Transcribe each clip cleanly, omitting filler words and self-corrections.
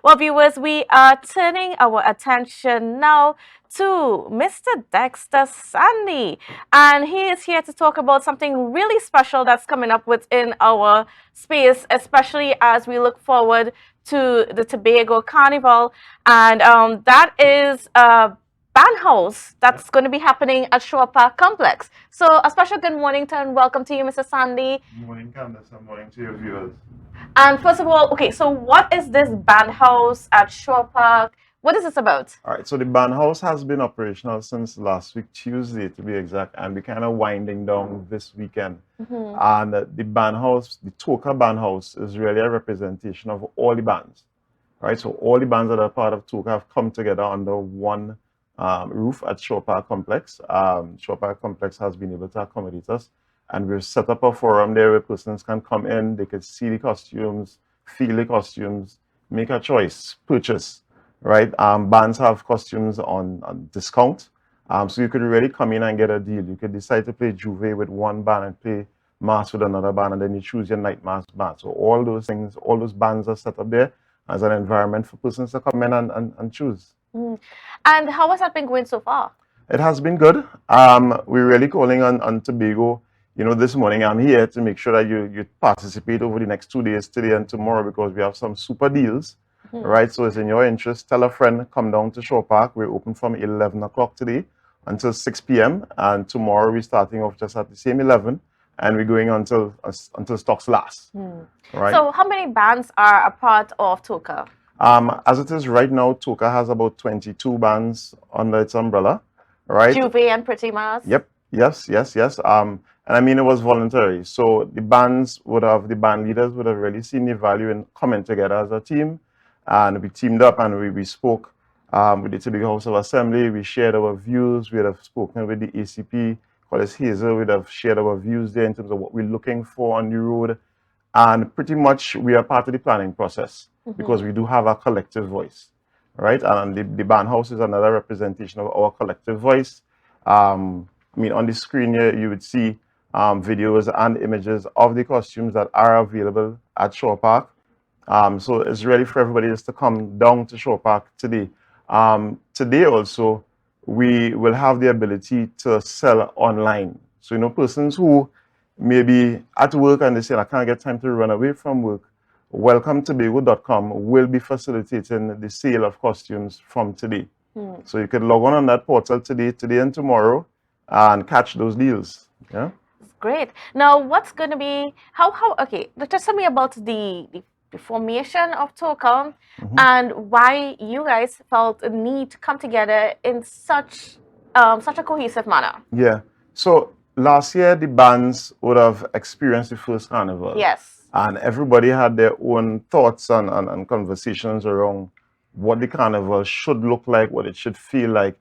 Well, viewers, we are turning our attention now to Mr. Dexter Sandy, and he is here to talk about something really special that's coming up within our space, especially as we look forward to the Tobago Carnival, and that is Bandhouse that's going to be happening at Shore Park Complex. So, a special good morning to and welcome to you, Mr. Sandy. Good morning, Kandace. Good morning to your viewers. And first of all, okay, so what is this Bandhouse at Shore Park? What is this about? All right, so the Bandhouse has been operational since last week, Tuesday to be exact, and we're kind of winding down this weekend. And the Bandhouse, the T.O.C.A Bandhouse, is really a representation of all the bands, right? So all the bands that are part of T.O.C.A have come together under one roof at Shore Park Complex. Shore Park Complex has been able to accommodate us, and we've set up a forum there where persons can come in, they can see the costumes, feel the costumes, make a choice, purchase, right? Bands have costumes on discount, so you could really come in and get a deal. You could decide to play Juve with one band and play Mass with another band, and then you choose your night Mass band. So all those things, all those bands are set up there as an environment for persons to come in and choose. And how has that been going so far? It has been good. We're really calling on Tobago. You know, this morning I'm here to make sure that you participate over the next 2 days, today and tomorrow, because we have some super deals, right? So it's in your interest. Tell a friend, come down to Shore Park. We're open from 11 o'clock today until 6 p.m. And tomorrow we're starting off just at the same 11, and we're going until stocks last, right? So, how many bands are a part of T.O.C.A? As it is right now, T.O.C.A has about 22 bands under its umbrella, right? Juve and Pretty Mass? Yep. Yes. And I mean, it was voluntary. So the band leaders would have really seen the value in coming together as a team. And we teamed up and we spoke with the Tobago House of Assembly. We shared our views. We would have spoken with the ACP, Collis Hazel. We'd have shared our views there in terms of what we're looking for on the road. And pretty much we are part of the planning process because we do have a collective voice, right? And the Bandhouse is another representation of our collective voice. I mean, on the screen here, you would see videos and images of the costumes that are available at Shore Park. So it's ready for everybody just to come down to Shore Park today. Today also, we will have the ability to sell online. So, you know, persons who may be at work and they say, I can't get time to run away from work, welcometobago.com will be facilitating the sale of costumes from today. So you can log on that portal today and tomorrow and catch those deals. Yeah. Great. Now, what's going to be, okay, just tell me about the formation of T.O.C.A and why you guys felt a need to come together in such a cohesive manner. Yeah. So last year, the bands would have experienced the first carnival. Yes. And everybody had their own thoughts and conversations around what the carnival should look like, what it should feel like.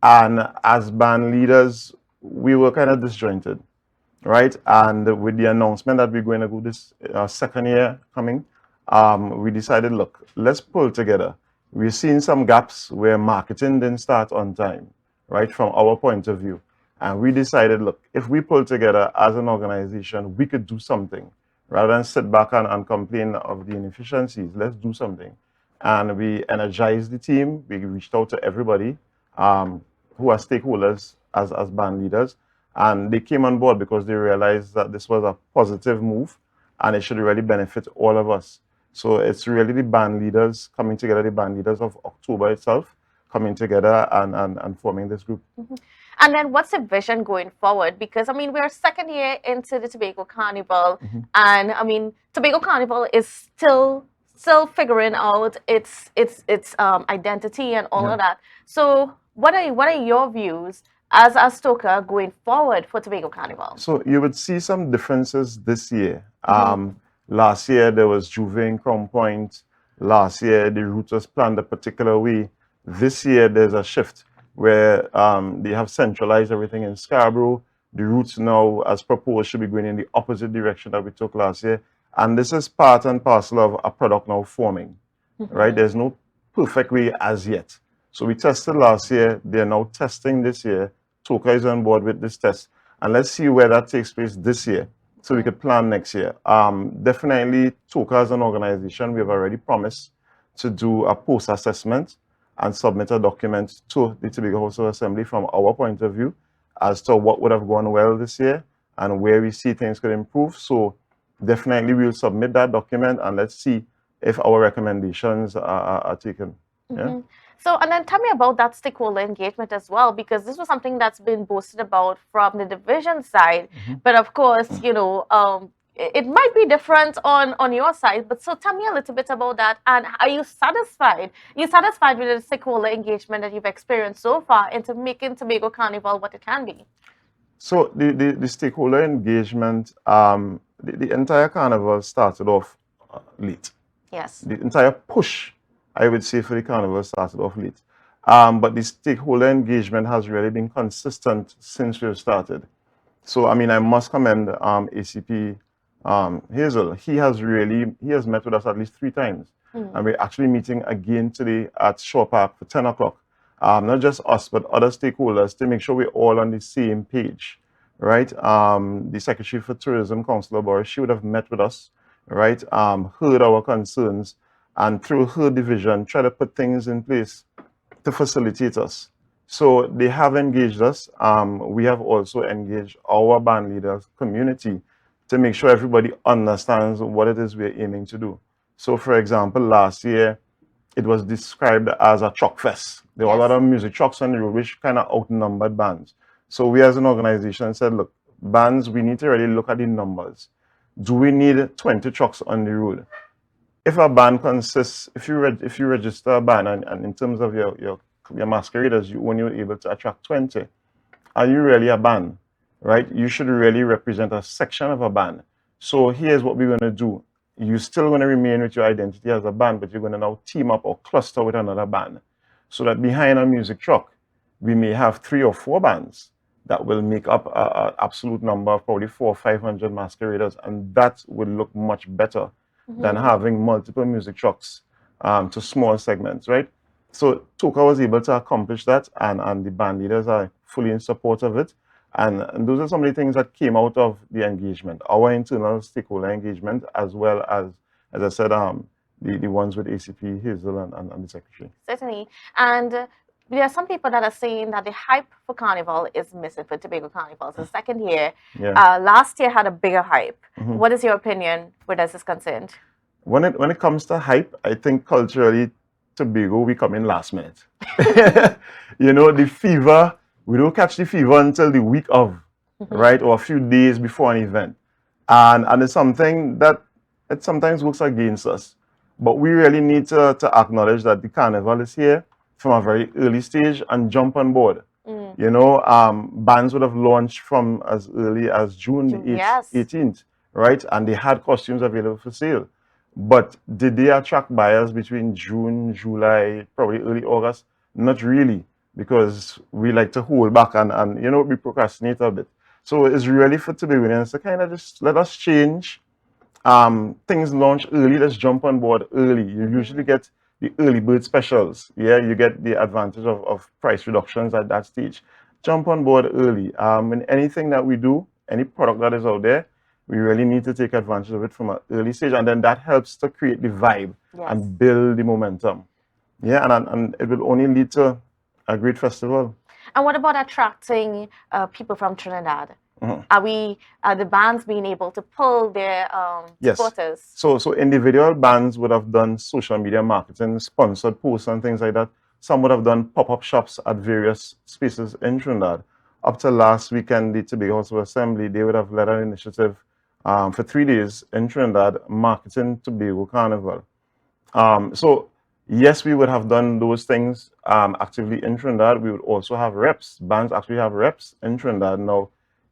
And as band leaders, we were kind of disjointed, right? And with the announcement that we're going to go this second year coming, we decided, look, let's pull together. We've seen some gaps where marketing didn't start on time, right, from our point of view. And we decided, look, if we pull together as an organization, we could do something. Rather than sit back and complain of the inefficiencies, let's do something. And we energized the team. We reached out to everybody who are stakeholders as band leaders. And they came on board because they realized that this was a positive move and it should really benefit all of us. So it's really the band leaders coming together, the band leaders of October itself, coming together and forming this group. And then what's the vision going forward? Because, I mean, we're second year into the Tobago Carnival. And, I mean, Tobago Carnival is still figuring out its identity and all of that. So what are your views as T.O.C.A going forward for Tobago Carnival? So you would see some differences this year. Last year, there was Juve in Crown Point. Last year, the route was planned a particular way. This year, there's a shift where they have centralized everything in Scarborough. The routes now, as proposed, should be going in the opposite direction that we took last year. And this is part and parcel of a product now forming, right? There's no perfect way as yet. So we tested last year. They're now testing this year. T.O.C.A is on board with this test. And let's see where that takes place this year so we could plan next year. Definitely, T.O.C.A as an organization, we have already promised to do a post-assessment and submit a document to the Tobago House of Assembly from our point of view as to what would have gone well this year and where we see things could improve. So definitely we'll submit that document and let's see if our recommendations are taken. Yeah. So, and then tell me about that stakeholder engagement as well, because this was something that's been boasted about from the division side. But of course, it might be different on your side. But so tell me a little bit about that. And are you satisfied? You satisfied with the stakeholder engagement that you've experienced so far into making Tobago Carnival what it can be? So the stakeholder engagement, the entire carnival started off late. Yes. The entire push, I would say, for the carnival started off late. But the stakeholder engagement has really been consistent since we've started. So, I mean, I must commend ACP Hazel. He has met with us at least 3 times. And we're actually meeting again today at Shore Park for 10 o'clock. Not just us, but other stakeholders to make sure we're all on the same page, right? The Secretary for Tourism, Councillor Boris, she would have met with us, right? Heard our concerns, and through her division, try to put things in place to facilitate us. So they have engaged us. We have also engaged our band leaders community to make sure everybody understands what it is we're aiming to do. So for example, last year, it was described as a truck fest. There were a lot of music trucks on the road, which kind of outnumbered bands. So we as an organization said, look, bands, we need to really look at the numbers. Do we need 20 trucks on the road? If a band consists, if you register a band and in terms of your masqueraders, you only were able to attract 20, are you really a band, right? You should really represent a section of a band. So here's what we're going to do. You're still going to remain with your identity as a band, but you're going to now team up or cluster with another band. So that behind a music truck, we may have 3 or 4 bands that will make up an absolute number of probably 400 or 500 masqueraders. And that will look much better than having multiple music trucks to small segments, right? So T.O.C.A was able to accomplish that, and the band leaders are fully in support of it. And those are some of the things that came out of the engagement, our internal stakeholder engagement, as well as I said, the ones with ACP, Hazel, and the Secretary. Certainly. And there are some people that are saying that the hype for Carnival is missing for Tobago Carnival. So the second year, last year had a bigger hype. What is your opinion where this is concerned? When it comes to hype, I think culturally, Tobago, we come in last minute. The fever, we don't catch the fever until the week of, right? Or a few days before an event. And it's something that it sometimes works against us. But we really need to acknowledge that the carnival is here from a very early stage and jump on board. Bands would have launched from as early as June 18th, right? And they had costumes available for sale. But did they attract buyers between June, July, probably early August? Not really, because we like to hold back and we procrastinate a bit. So it's really for Tobagonians to kind of just let us change. Things launch early, let's jump on board early. You usually get the early bird specials. Yeah, you get the advantage of price reductions at that stage. Jump on board early. In anything that we do, any product that is out there, we really need to take advantage of it from an early stage, and then that helps to create the vibe and build the momentum. Yeah, and it will only lead to a great festival. And what about attracting people from Trinidad? Are the bands being able to pull their supporters? So individual bands would have done social media marketing, sponsored posts and things like that. Some would have done pop-up shops at various spaces in Trinidad. Up to last weekend, the Tobago House of Assembly, they would have led an initiative for 3 days in Trinidad, marketing Tobago Carnival. So yes, we would have done those things actively in Trinidad. We would also have reps. Bands actually have reps in Trinidad now,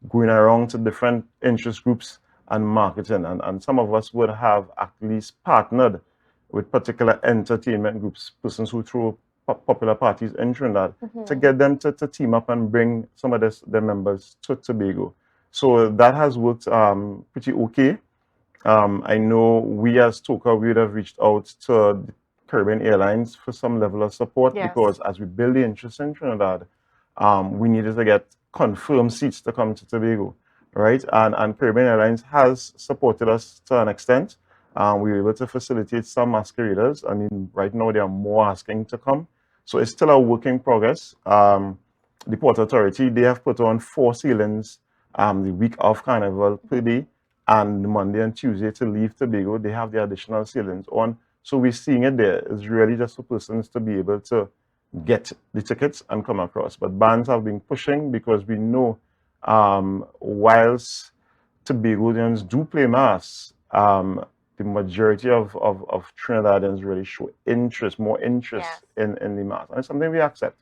going around to different interest groups and marketing. And some of us would have at least partnered with particular entertainment groups, persons who throw popular parties in Trinidad, to get them to team up and bring some of their members to Tobago. So that has worked pretty okay. I know we as T.O.C.A, we would have reached out to the Caribbean Airlines for some level of support, because as we build the interest in Trinidad, we needed to get confirmed seats to come to Tobago, right? And Caribbean Airlines has supported us to an extent. We were able to facilitate some masqueraders. I mean, right now there are more asking to come. So it's still a work in progress. The Port Authority, they have put on 4 ceilings the week of Carnival per day, and Monday and Tuesday to leave Tobago, they have the additional ceilings on. So we're seeing it there. It's really just for persons to be able to get the tickets and come across. But bands have been pushing because we know whilst Tobagonians do play mass, the majority of Trinidadians really show interest, more interest in the mass. And it's something we accept.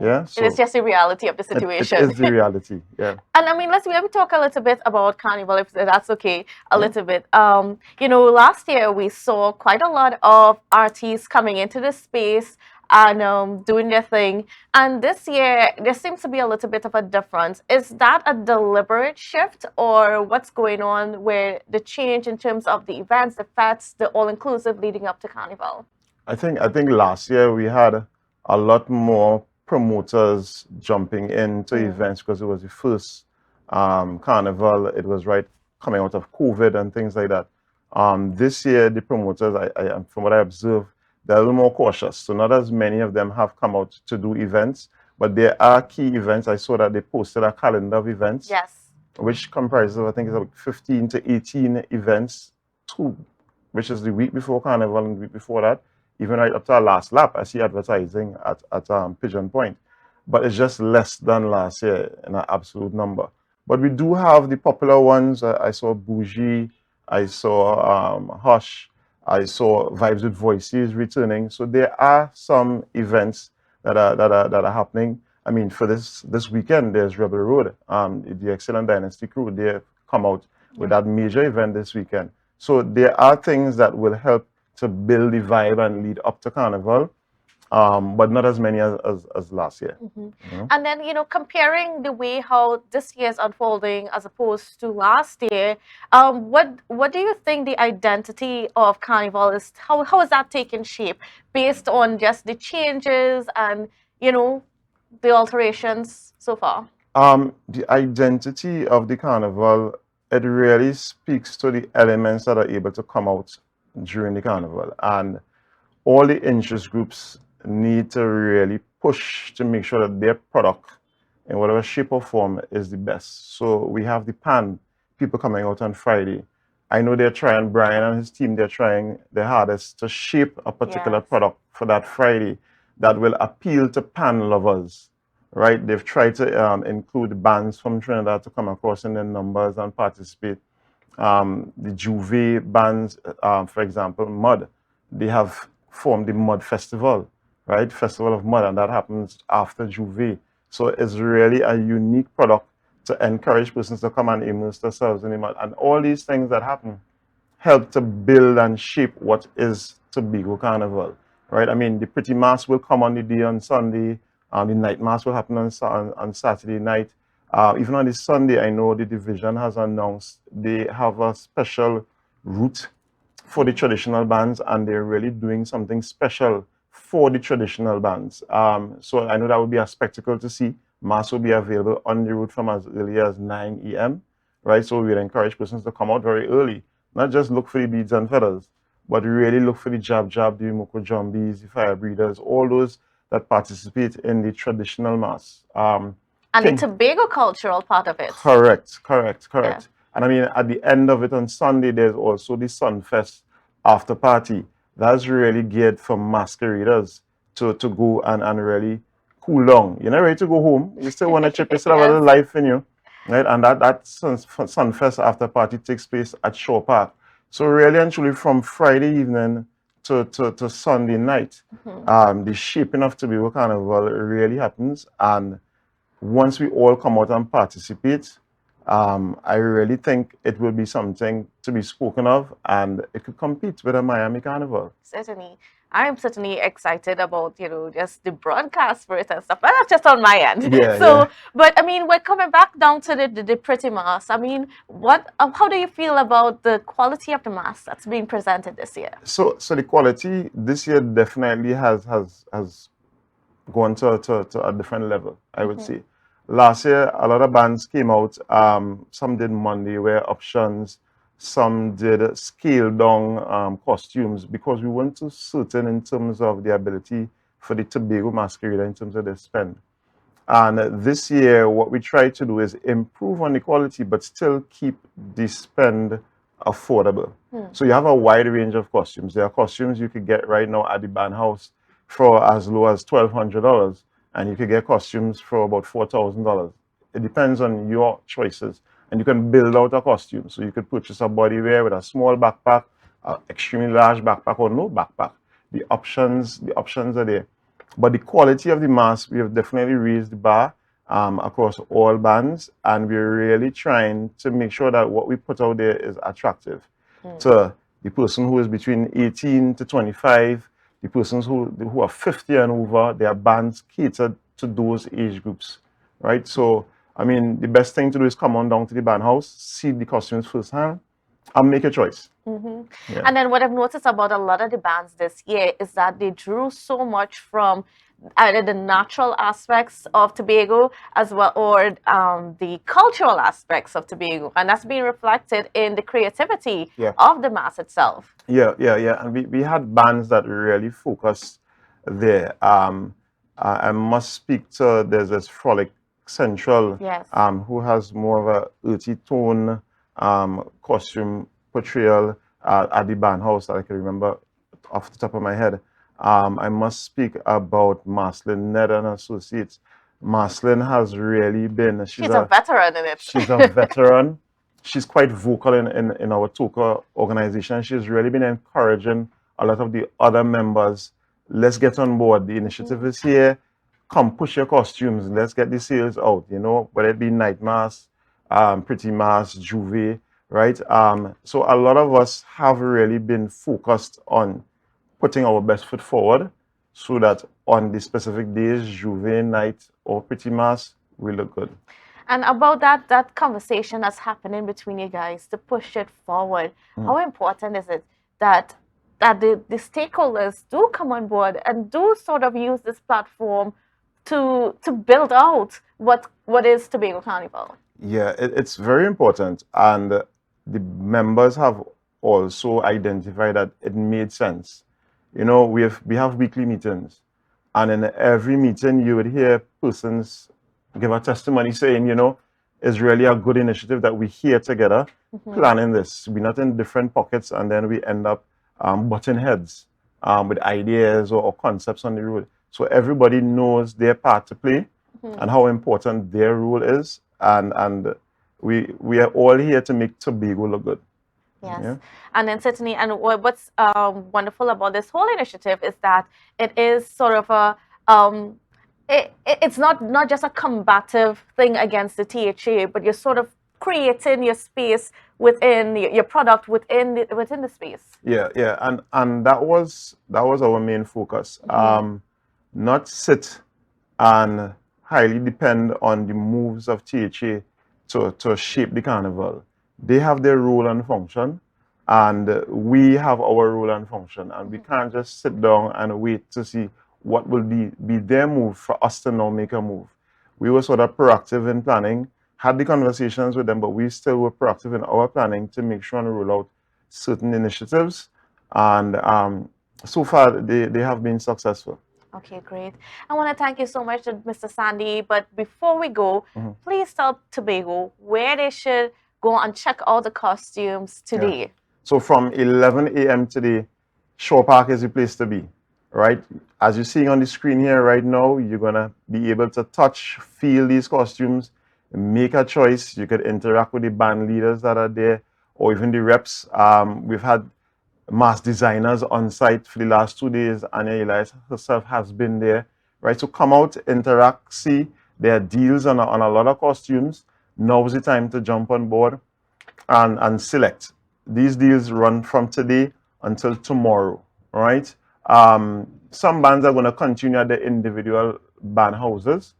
Yeah, so it's just the reality of the situation. It is the reality, yeah. And I mean, let me talk a little bit about Carnival, if that's okay, a little bit. You know, last year we saw quite a lot of artists coming into the space and doing their thing. And this year, there seems to be a little bit of a difference. Is that a deliberate shift, or what's going on with the change in terms of the events, the fetes, the all-inclusive leading up to Carnival? I think last year we had a lot more promoters jumping into events because it was the first Carnival. It was right coming out of COVID and things like that. This year, the promoters, from what I observe, they're a little more cautious. So not as many of them have come out to do events, but there are key events. I saw that they posted a calendar of events. Yes. Which comprises of, I think it's like 15 to 18 events, which is the week before Carnival and the week before that. Even right up to our last lap, I see advertising at Pigeon Point. But it's just less than last year in an absolute number. But we do have the popular ones. I saw Bougie, I saw Hush, I saw Vibes with Voices returning. So there are some events that are happening. I mean, for this weekend, there's Rebel Road. The Excellent Dynasty crew, they come out with that major event this weekend. So there are things that will help to build the vibe and lead up to Carnival, but not as many as last year. You know? And then, you know, comparing the way how this year is unfolding as opposed to last year, what do you think the identity of Carnival is? How is that taking shape based on just the changes and, you know, the alterations so far? The identity of the Carnival, it really speaks to the elements that are able to come out during the Carnival, and all the interest groups need to really push to make sure that their product in whatever shape or form is the best. So we have the pan people coming out on Friday. I know they're trying, Brian and his team, they're trying their hardest to shape a particular product for that Friday that will appeal to pan lovers, right? They've tried to include bands from Trinidad to come across in their numbers and participate. The Juve bands, for example, Mud, they have formed the Mud Festival, right? Festival of Mud, and that happens after Juve. So it's really a unique product to encourage persons to come and immerse themselves in the mud. And all these things that happen help to build and shape what is Tobago Carnival, right? I mean, the Pretty Mass will come on the day on Sunday. The Night Mass will happen on Saturday night. Even on the Sunday, I know the division has announced they have a special route for the traditional bands, and they're really doing something special for the traditional bands. So I know that would be a spectacle to see. Mass will be available on the route from as early as 9 a.m., right? So we'd encourage persons to come out very early, not just look for the beads and feathers, but really look for the jab, the Moko Jumbies, the fire breathers, all those that participate in the traditional mass. And the Tobago cultural part of it. Correct. Yeah. And I mean, at the end of it on Sunday, there's also the Sunfest after party. That's really geared for masqueraders to go and really cool down. You're not ready to go home. You still want to chip, you still have a little life in you. Right? And that Sunfest after party takes place at Shore Park. So really and truly from Friday evening to Sunday night, the shaping of Tobago Carnival really happens. And once we all come out and participate, I really think it will be something to be spoken of, and it could compete with a Miami Carnival. Certainly. I'm certainly excited about, you know, just the broadcast for it and stuff, but that's just on my end. Yeah. But I mean, we're coming back down to the Pretty Mass. I mean, how do you feel about the quality of the mass that's being presented this year? So the quality this year definitely has gone to a different level, I would say. Last year, a lot of bands came out. Some did Monday Wear options. some did scale down costumes because we weren't too certain in terms of the ability for the Tobago masquerader in terms of their spend. And this year, what we try to do is improve on the quality, but still keep the spend affordable. So you have a wide range of costumes. There are costumes you could get right now at the Bandhouse for as low as $1,200, and you could get costumes for about $4,000. It depends on your choices, and you can build out a costume. So you could purchase a bodywear with a small backpack, an extremely large backpack, or no backpack. The options are there. But the quality of the mask, we have definitely raised the bar across all bands, and we're really trying to make sure that what we put out there is attractive to the person who is between 18 to 25, the persons who are 50 and over. Their bands catered to those age groups, right? So, I mean, the best thing to do is come on down to the Bandhouse, see the costumes firsthand, and make a choice. Yeah. And then what I've noticed about a lot of the bands this year is that they drew so much from either the natural aspects of Tobago as well, or the cultural aspects of Tobago, and that's being reflected in the creativity of the mass itself. Yeah. And we had bands that really focused there. I must speak to, there's this Frolic Central, who has more of a earthy tone costume portrayal at the Bandhouse that I can remember off the top of my head. I must speak about Marceline Ned and Associates. Marceline has really been... She's a veteran in it. She's a veteran. She's quite vocal in our T.O.C.A organization. She's really been encouraging a lot of the other members. Let's get on board. The initiative is here. Come push your costumes. Let's get the sales out, you know, whether it be night mask, pretty mask, juve, right? So a lot of us have really been focused on putting our best foot forward so that on the specific days, juve, night, or pretty mask, we look good. And about that conversation that's happening between you guys to push it forward, how important is it that the stakeholders do come on board and do sort of use this platform to build out what is Tobago Carnival? Yeah, it's very important, and the members have also identified that it made sense. You know, we have weekly meetings, and in every meeting you would hear persons give a testimony saying, you know, it's really a good initiative that we're here together planning this. We're not in different pockets, and then we end up butting heads with ideas or concepts on the road. So everybody knows their part to play and how important their role is, and we are all here to make Tobago look good. Yes, yeah. And then certainly, and what's wonderful about this whole initiative is that it is sort of a it's not just a combative thing against the T.H.A, but you're sort of creating your space within your product within the space. Yeah, and that was our main focus. Not sit and highly depend on the moves of T.H.A to shape the carnival. They have their role and function, and we have our role and function, and we can't just sit down and wait to see what will be their move for us to now make a move. We were sort of proactive in planning, had the conversations with them, but we still were proactive in our planning to make sure and roll out certain initiatives, and so far they have been successful. Okay, great. I want to thank you so much, Mr. Sandy, but before we go, please tell Tobago where they should go and check out the costumes today. Yeah. So from 11 a.m. today, Shore Park is the place to be, right? As you're seeing on the screen here right now, you're going to be able to touch, feel these costumes, make a choice. You could interact with the band leaders that are there, or even the reps. We've had mask designers on site for the last 2 days. Anya Elias herself has been there, right? So come out, interact, see. There are deals on a lot of costumes. Now's the time to jump on board and select. These deals run from today until tomorrow, right? Some bands are going to continue at the individual band houses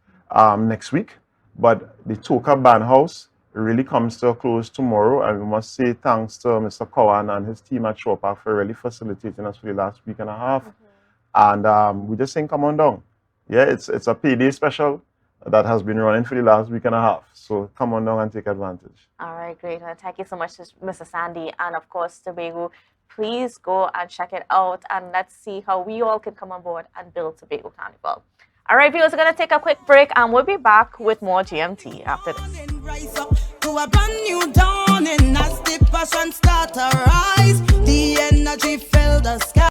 next week, but the T.O.C.A Bandhouse really comes to a close tomorrow, and we must say thanks to Mr. Cowan and his team at Shore Park for really facilitating us for the last week and a half. And we just saying, come on down. Yeah, it's a payday special. that has been running for the last week and a half. So come on down and take advantage. All right, great. Thank you so much, Mr. Sandy. And of course, Tobago, please go and check it out. And let's see how we all can come on board and build Tobago Carnival. All right, viewers, we're going to take a quick break and we'll be back with more GMT after this. To a brand new dawning as the passion start to rise.